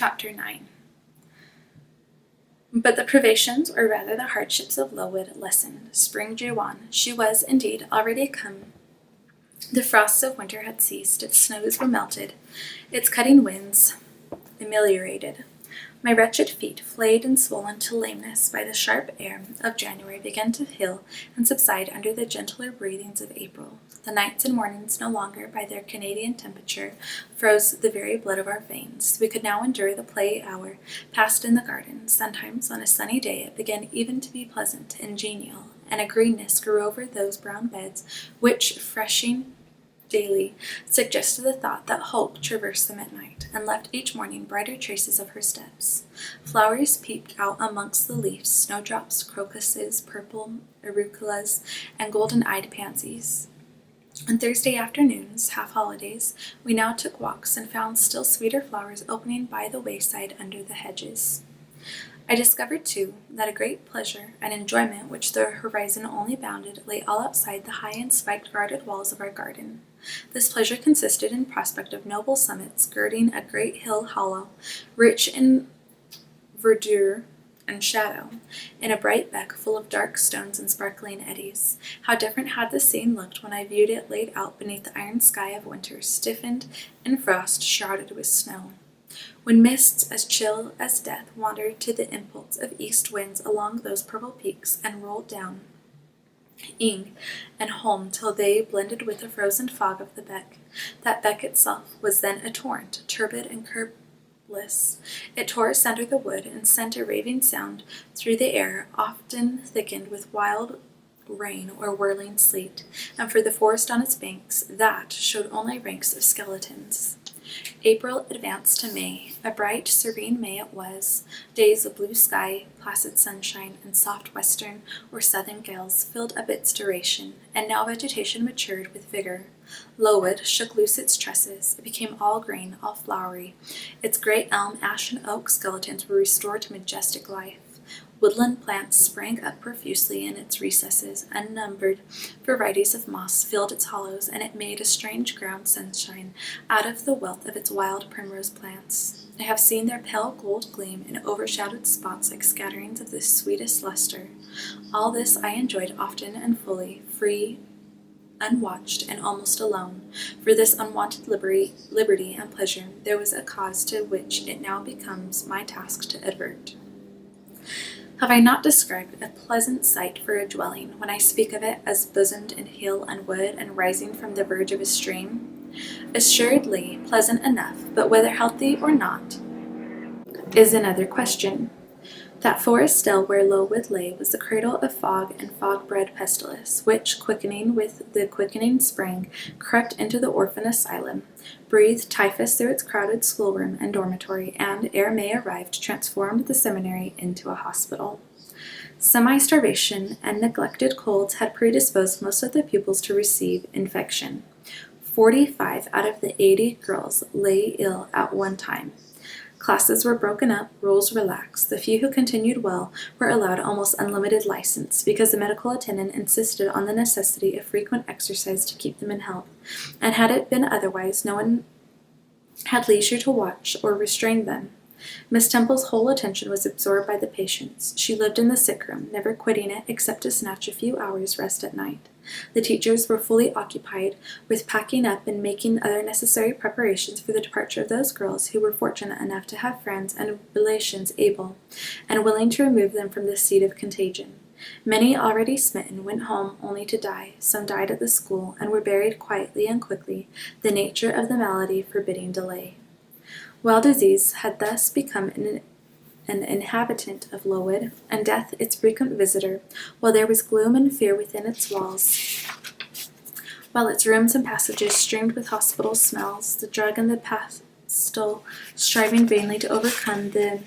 Chapter 9. But the privations, or rather the hardships of Lowood, lessened. Spring drew on. She was, indeed, already come. The frosts of winter had ceased. Its snows were melted, its cutting winds ameliorated. My wretched feet, flayed and swollen to lameness by the sharp air of January, began to heal and subside under the gentler breathings of April. The nights and mornings no longer, by their Canadian temperature, froze the very blood of our veins. We could now endure the play hour passed in the garden. Sometimes, on a sunny day, it began even to be pleasant and genial, and a greenness grew over those brown beds which, freshing daily, suggested the thought that hope traversed them at night, and left each morning brighter traces of her steps. Flowers peeped out amongst the leaves, snowdrops, crocuses, purple auriculas, and golden-eyed pansies. On Thursday afternoons, half-holidays, we now took walks and found still sweeter flowers opening by the wayside under the hedges. I discovered, too, that a great pleasure and enjoyment which the horizon only bounded lay all outside the high and spiked guarded walls of our garden. This pleasure consisted in prospect of noble summits girding a great hill hollow, rich in verdure and shadow, in a bright beck full of dark stones and sparkling eddies. How different had the scene looked when I viewed it laid out beneath the iron sky of winter, stiffened in frost, shrouded with snow. When mists as chill as death wandered to the impulse of east winds along those purple peaks and rolled down Eyre and home till they blended with the frozen fog of the beck. That beck itself was then a torrent, turbid and curbless. It tore asunder the wood and sent a raving sound through the air, often thickened with wild rain or whirling sleet, and for the forest on its banks, that showed only ranks of skeletons. April advanced to May. A bright, serene May it was. Days of blue sky, placid sunshine, and soft western or southern gales filled up its duration, and now vegetation matured with vigor. Lowood shook loose its tresses. It became all green, all flowery. Its great elm, ash, and oak skeletons were restored to majestic life. Woodland plants sprang up profusely in its recesses. Unnumbered varieties of moss filled its hollows, and it made a strange ground sunshine out of the wealth of its wild primrose plants. I have seen their pale gold gleam in overshadowed spots like scatterings of the sweetest luster. All this I enjoyed often and fully, free, unwatched, and almost alone. For this unwonted liberty and pleasure there was a cause to which it now becomes my task to advert. Have I not described a pleasant sight for a dwelling when I speak of it as bosomed in hill and wood and rising from the verge of a stream? Assuredly pleasant enough, but whether healthy or not is another question. That forest still where Lowood lay was the cradle of fog and fog-bred pestilence, which, quickening with the quickening spring, crept into the orphan asylum, breathed typhus through its crowded schoolroom and dormitory, and, ere May arrived, transformed the seminary into a hospital. Semi-starvation and neglected colds had predisposed most of the pupils to receive infection. 45 out of the 80 girls lay ill at one time. Classes were broken up, rules relaxed. The few who continued well were allowed almost unlimited license, because the medical attendant insisted on the necessity of frequent exercise to keep them in health, and had it been otherwise, no one had leisure to watch or restrain them. Miss Temple's whole attention was absorbed by the patients. She lived in the sick room, never quitting it except to snatch a few hours' rest at night. The teachers were fully occupied with packing up and making other necessary preparations for the departure of those girls who were fortunate enough to have friends and relations able and willing to remove them from the seat of contagion. Many, already smitten, went home only to die. Some died at the school and were buried quietly and quickly, the nature of the malady forbidding delay. While disease had thus become an inhabitant of Lowood, and death its frequent visitor, while there was gloom and fear within its walls, while its rooms and passages streamed with hospital smells, the drug and the pestle striving vainly to overcome the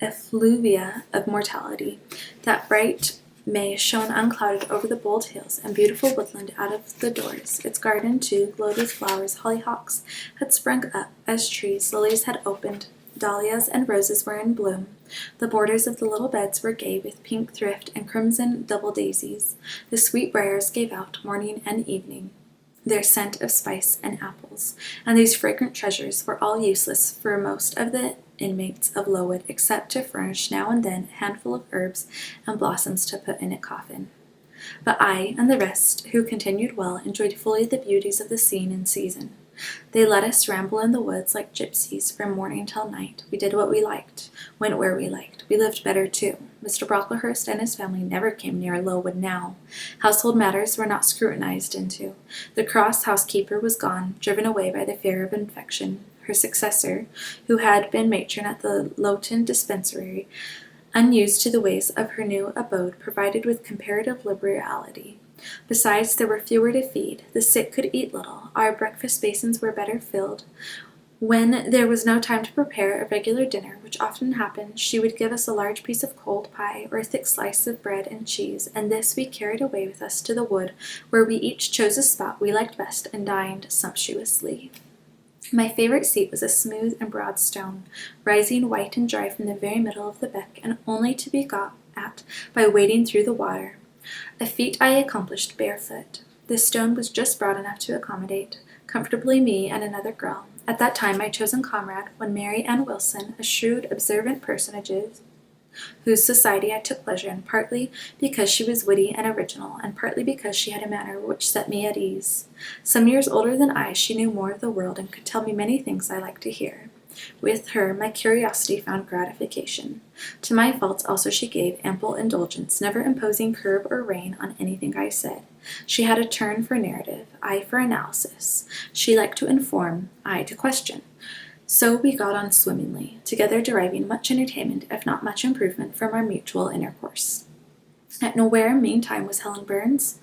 effluvia of mortality, that bright May shone unclouded over the bold hills and beautiful woodland out of the doors. Its garden, too, glowed with flowers. Hollyhocks had sprung up as trees, lilies had opened, dahlias and roses were in bloom. The borders of the little beds were gay with pink thrift and crimson double daisies. The sweet briars gave out morning and evening. their scent of spice and apples, and these fragrant treasures were all useless for most of the inmates of Lowood except to furnish now and then a handful of herbs and blossoms to put in a coffin. But I and the rest, who continued well, enjoyed fully the beauties of the scene and season. They let us ramble in the woods like gypsies from morning till night. We did what we liked, went where we liked. We lived better, too. Mr. Brocklehurst and his family never came near Lowood now. Household matters were not scrutinized into. The cross housekeeper was gone, driven away by the fear of infection. Her successor, who had been matron at the Lowton dispensary, unused to the ways of her new abode, provided with comparative liberality. Besides, there were fewer to feed. The sick could eat little. Our breakfast basins were better filled. When there was no time to prepare a regular dinner, which often happened, she would give us a large piece of cold pie or a thick slice of bread and cheese, and this we carried away with us to the wood, where we each chose a spot we liked best and dined sumptuously. My favorite seat was a smooth and broad stone, rising white and dry from the very middle of the beck, and only to be got at by wading through the water, a feat I accomplished barefoot. This stone was just broad enough to accommodate comfortably me and another girl. At that time my chosen comrade, one Mary Ann Wilson, a shrewd, observant personage whose society I took pleasure in, partly because she was witty and original, and partly because she had a manner which set me at ease. Some years older than I, she knew more of the world and could tell me many things I liked to hear. With her, my curiosity found gratification. To my faults also she gave ample indulgence, never imposing curb or rein on anything I said. She had a turn for narrative, I for analysis. She liked to inform, I to question. So we got on swimmingly, together deriving much entertainment, if not much improvement, from our mutual intercourse. At nowhere, meantime, was Helen Burns.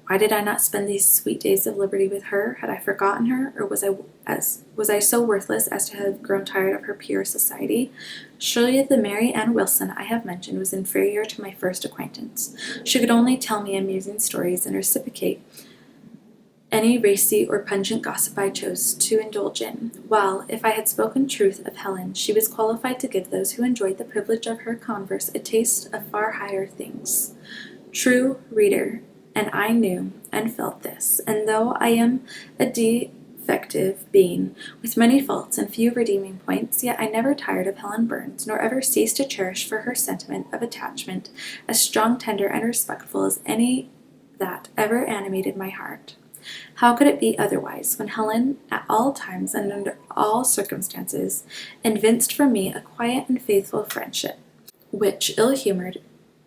Why did I not spend these sweet days of liberty with her? Had I forgotten her, or was I so worthless as to have grown tired of her pure society? Surely the Mary Ann Wilson I have mentioned was inferior to my first acquaintance. She could only tell me amusing stories and reciprocate any racy or pungent gossip I chose to indulge in, while, if I had spoken truth of Helen, she was qualified to give those who enjoyed the privilege of her converse a taste of far higher things. True, reader, and I knew and felt this, and though I am a defective being, with many faults and few redeeming points, yet I never tired of Helen Burns, nor ever ceased to cherish for her sentiment of attachment as strong, tender, and respectful as any that ever animated my heart. How could it be otherwise, when Helen, at all times and under all circumstances, evinced for me a quiet and faithful friendship, which, ill-humored,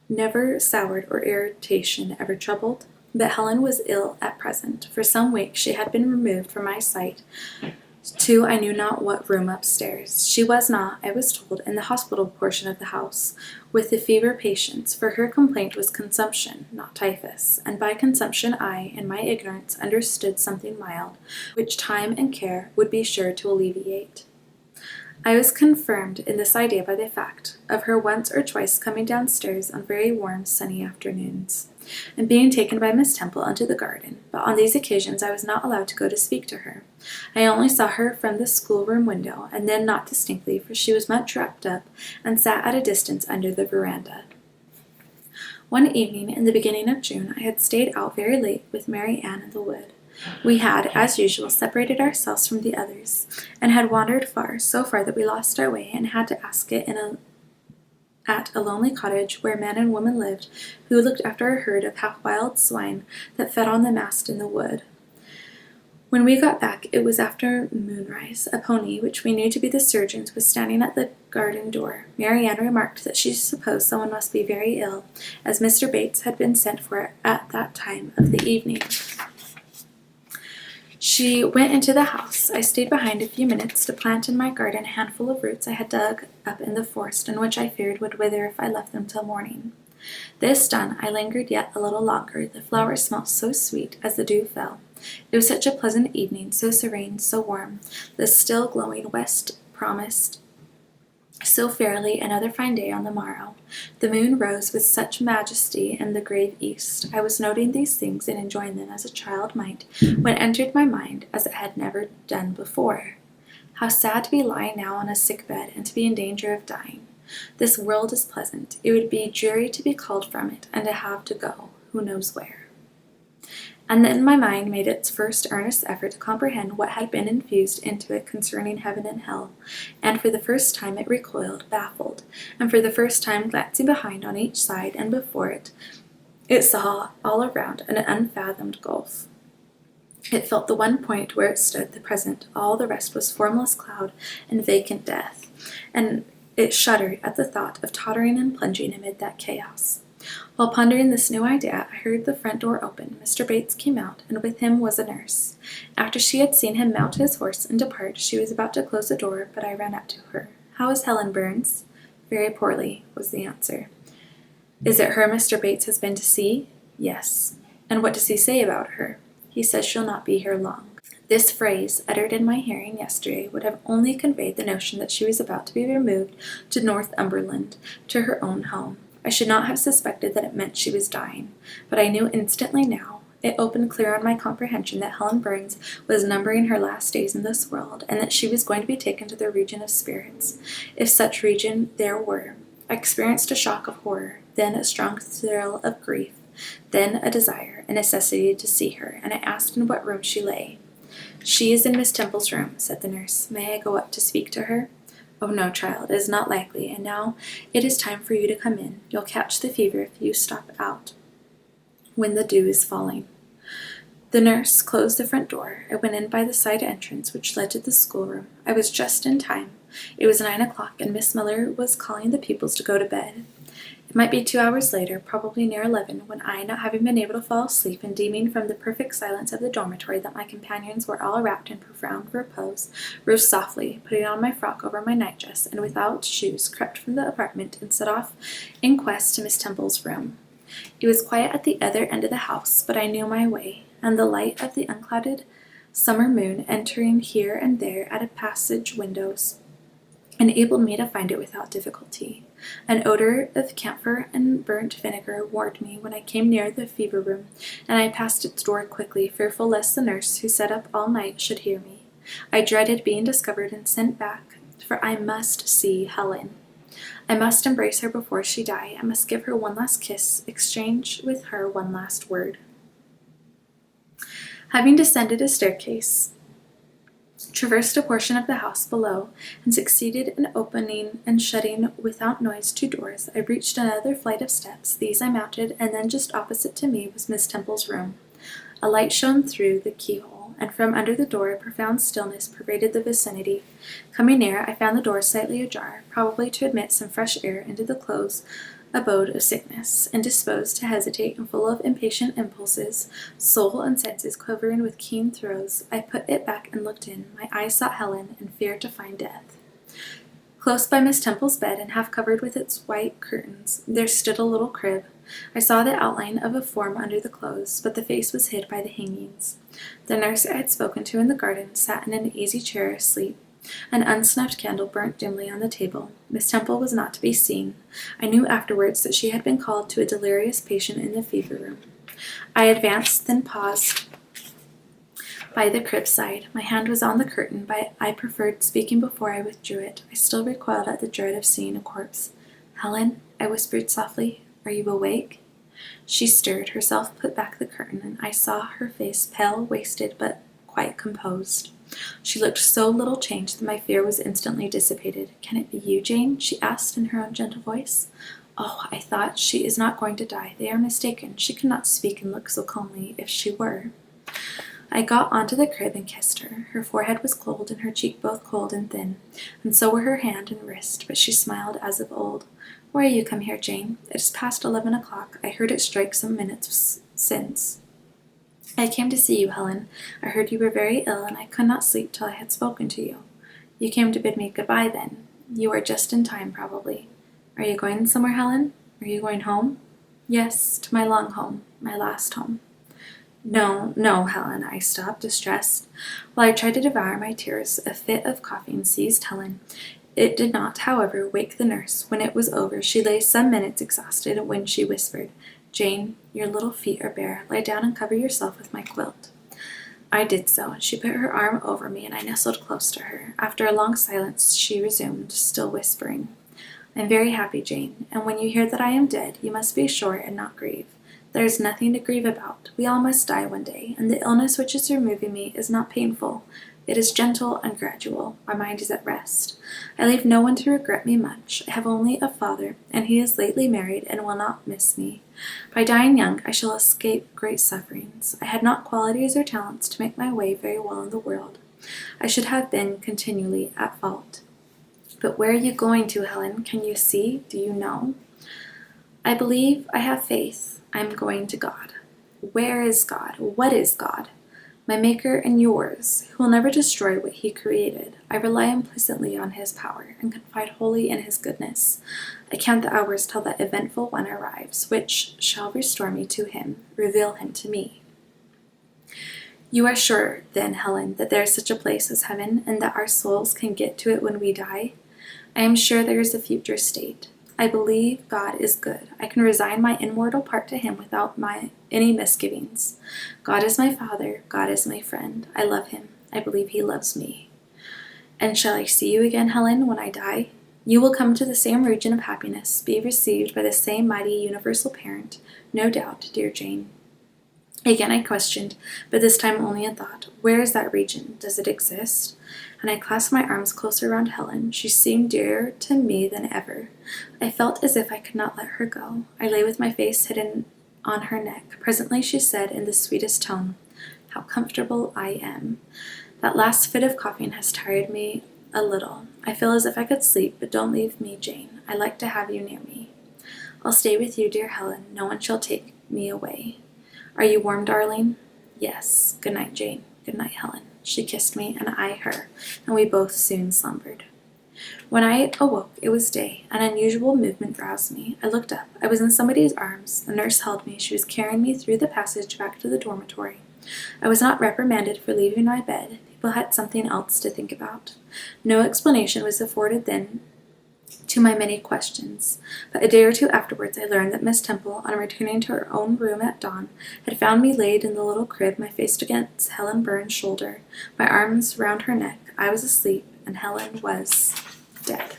never soured or irritation ever troubled? But Helen was ill at present. For some weeks she had been removed from my sight to I knew not what room upstairs. She was not, I was told, in the hospital portion of the house, with the fever patients, for her complaint was consumption, not typhus, and by consumption I, in my ignorance, understood something mild, which time and care would be sure to alleviate. I was confirmed in this idea by the fact of her once or twice coming downstairs on very warm, sunny afternoons, and being taken by Miss Temple into the garden, but on these occasions I was not allowed to go to speak to her. I only saw her from the schoolroom window, and then not distinctly, for she was much wrapped up, and sat at a distance under the veranda. One evening in the beginning of June I had stayed out very late with Mary Ann in the wood. We had, as usual, separated ourselves from the others, and had wandered far, so far that we lost our way, and had to ask it at a lonely cottage where a man and woman lived, who looked after a herd of half-wild swine that fed on the mast in the wood. When we got back, it was after moonrise. A pony, which we knew to be the surgeon's, was standing at the garden door. Mary Ann remarked that she supposed someone must be very ill, as Mr. Bates had been sent for at that time of the evening. She went into the house. I stayed behind a few minutes to plant in my garden a handful of roots I had dug up in the forest, and which I feared would wither if I left them till morning. This done, I lingered yet a little longer. The flowers smelt so sweet as the dew fell. It was such a pleasant evening, so serene, so warm. The still glowing west promised so fairly another fine day on the morrow. The moon rose with such majesty in the grave east. I was noting these things and enjoying them as a child might, when it entered my mind, as it had never done before. How sad to be lying now on a sick bed, and to be in danger of dying. This world is pleasant. It would be dreary to be called from it, and to have to go, who knows where. And then my mind made its first earnest effort to comprehend what had been infused into it concerning heaven and hell, and for the first time it recoiled, baffled, and for the first time glancing behind on each side and before it, it saw all around an unfathomed gulf. It felt the one point where it stood, the present, all the rest was formless cloud and vacant death, and it shuddered at the thought of tottering and plunging amid that chaos. While pondering this new idea, I heard the front door open. Mr. Bates came out, and with him was a nurse. After she had seen him mount his horse and depart, she was about to close the door, but I ran up to her. "How is Helen Burns?" "Very poorly," was the answer. "Is it her Mr. Bates has been to see?" "Yes." "And what does he say about her?" "He says she'll not be here long." This phrase, uttered in my hearing yesterday, would have only conveyed the notion that she was about to be removed to Northumberland, to her own home. I should not have suspected that it meant she was dying, but I knew instantly now. It opened clear on my comprehension that Helen Burns was numbering her last days in this world, and that she was going to be taken to the region of spirits, if such region there were. I experienced a shock of horror, then a strong thrill of grief, then a desire, a necessity to see her, and I asked in what room she lay. "She is in Miss Temple's room," said the nurse. "May I go up to speak to her?" "Oh, no, child, it is not likely, and now it is time for you to come in. You'll catch the fever if you stop out when the dew is falling." The nurse closed the front door. I went in by the side entrance which led to the schoolroom. I was just in time. It was 9 o'clock, and Miss Miller was calling the pupils to go to bed. It might be 2 hours later, probably near 11, when I, not having been able to fall asleep, and deeming from the perfect silence of the dormitory that my companions were all wrapped in profound repose, rose softly, putting on my frock over my nightdress, and without shoes crept from the apartment and set off in quest to Miss Temple's room. It was quiet at the other end of the house, but I knew my way, and the light of the unclouded summer moon entering here and there at a passage windows enabled me to find it without difficulty. An odor of camphor and burnt vinegar warned me when I came near the fever room, and I passed its door quickly, fearful lest the nurse, who sat up all night, should hear me. I dreaded being discovered and sent back, for I must see Helen. I must embrace her before she died. I must give her one last kiss, exchange with her one last word. Having descended a staircase, traversed a portion of the house below, and succeeded in opening and shutting without noise 2 doors, I reached another flight of steps. These I mounted, and then just opposite to me was Miss Temple's room. A light shone through the keyhole, and from under the door a profound stillness pervaded the vicinity. Coming near, I found the door slightly ajar, probably to admit some fresh air into the close abode of sickness, indisposed to hesitate and full of impatient impulses, soul and senses quivering with keen throes. I put it back and looked in. My eyes sought Helen, and feared to find death. Close by Miss Temple's bed, and half covered with its white curtains, there stood a little crib. I saw the outline of a form under the clothes, but the face was hid by the hangings. The nurse I had spoken to in the garden sat in an easy chair asleep. An unsnuffed candle burnt dimly on the table. Miss Temple was not to be seen. I knew afterwards that she had been called to a delirious patient in the fever room. I advanced, then paused by the crib side. My hand was on the curtain, but I preferred speaking before I withdrew it. I still recoiled at the dread of seeing a corpse. "Helen," I whispered softly, "are you awake?" She stirred, herself put back the curtain, and I saw her face pale, wasted, but quite composed. She looked so little changed that my fear was instantly dissipated. "Can it be you, Jane?" she asked in her own gentle voice. "Oh," I thought, "she is not going to die. They are mistaken. She could not speak and look so calmly if she were." I got onto the crib and kissed her. Her forehead was cold, and her cheek both cold and thin, and so were her hand and wrist, but she smiled as of old. "Why are you come here, Jane?" "It is past 11 o'clock. I heard it strike some minutes since." "I came to see you, Helen. I heard you were very ill, and I could not sleep till I had spoken to you." "You came to bid me good-bye, then? You are just in time, probably. Are you going somewhere, Helen? Are you going home?" "Yes, to my long home, my last home." "No, no, Helen," I stopped, distressed. While I tried to devour my tears, a fit of coughing seized Helen. It did not, however, wake the nurse. When it was over, she lay some minutes exhausted, when she whispered, "Jane, your little feet are bare. Lie down and cover yourself with my quilt." I did so. She put her arm over me, and I nestled close to her. After a long silence, she resumed, still whispering, "I am very happy, Jane, and when you hear that I am dead, you must be sure and not grieve. There is nothing to grieve about. We all must die one day, and the illness which is removing me is not painful. It is gentle and gradual. My mind is at rest. I leave no one to regret me much. I have only a father, and he is lately married and will not miss me. By dying young, I shall escape great sufferings. I had not qualities or talents to make my way very well in the world. I should have been continually at fault. But where are you going to, Helen? Can you see? Do you know? I believe, I have faith. I am going to God. Where is God? What is God? My Maker and yours, who will never destroy what he created. I rely implicitly on his power, and confide wholly in his goodness. I count the hours till that eventful one arrives, which shall restore me to him, reveal him to me. You are sure, then, Helen, that there is such a place as heaven, and that our souls can get to it when we die? I am sure there is a future state. I believe God is good. I can resign my immortal part to him without any misgivings. God is my Father. God is my friend. I love him. I believe he loves me. And shall I see you again, Helen, when I die? You will come to the same region of happiness, be received by the same mighty universal parent, no doubt, dear Jane. Again I questioned, but this time only in thought. Where is that region? Does it exist? And I clasped my arms closer around Helen. She seemed dearer to me than ever. I felt as if I could not let her go. I lay with my face hidden on her neck. Presently she said in the sweetest tone, "How comfortable I am. That last fit of coughing has tired me a little. I feel as if I could sleep, but don't leave me, Jane. I like to have you near me. I'll stay with you, dear Helen. No one shall take me away. Are you warm, darling?" "Yes. Good night, Jane. Good night, Helen." She kissed me, and I her, and we both soon slumbered. When I awoke, it was day. An unusual movement roused me. I looked up. I was in somebody's arms. The nurse held me. She was carrying me through the passage back to the dormitory. I was not reprimanded for leaving my bed. People had something else to think about. No explanation was afforded then to my many questions, but a day or two afterwards I learned that Miss Temple, on returning to her own room at dawn, had found me laid in the little crib, my face against Helen Burns's shoulder, my arms round her neck. I was asleep, and Helen was dead.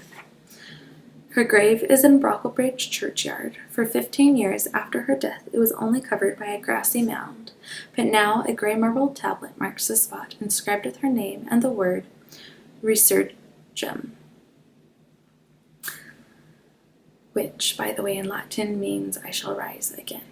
Her grave is in Brocklebridge churchyard. For 15 years after her death it was only covered by a grassy mound, but now a grey marble tablet marks the spot, inscribed with her name and the word Resurgam, which, by the way, in Latin means I shall rise again.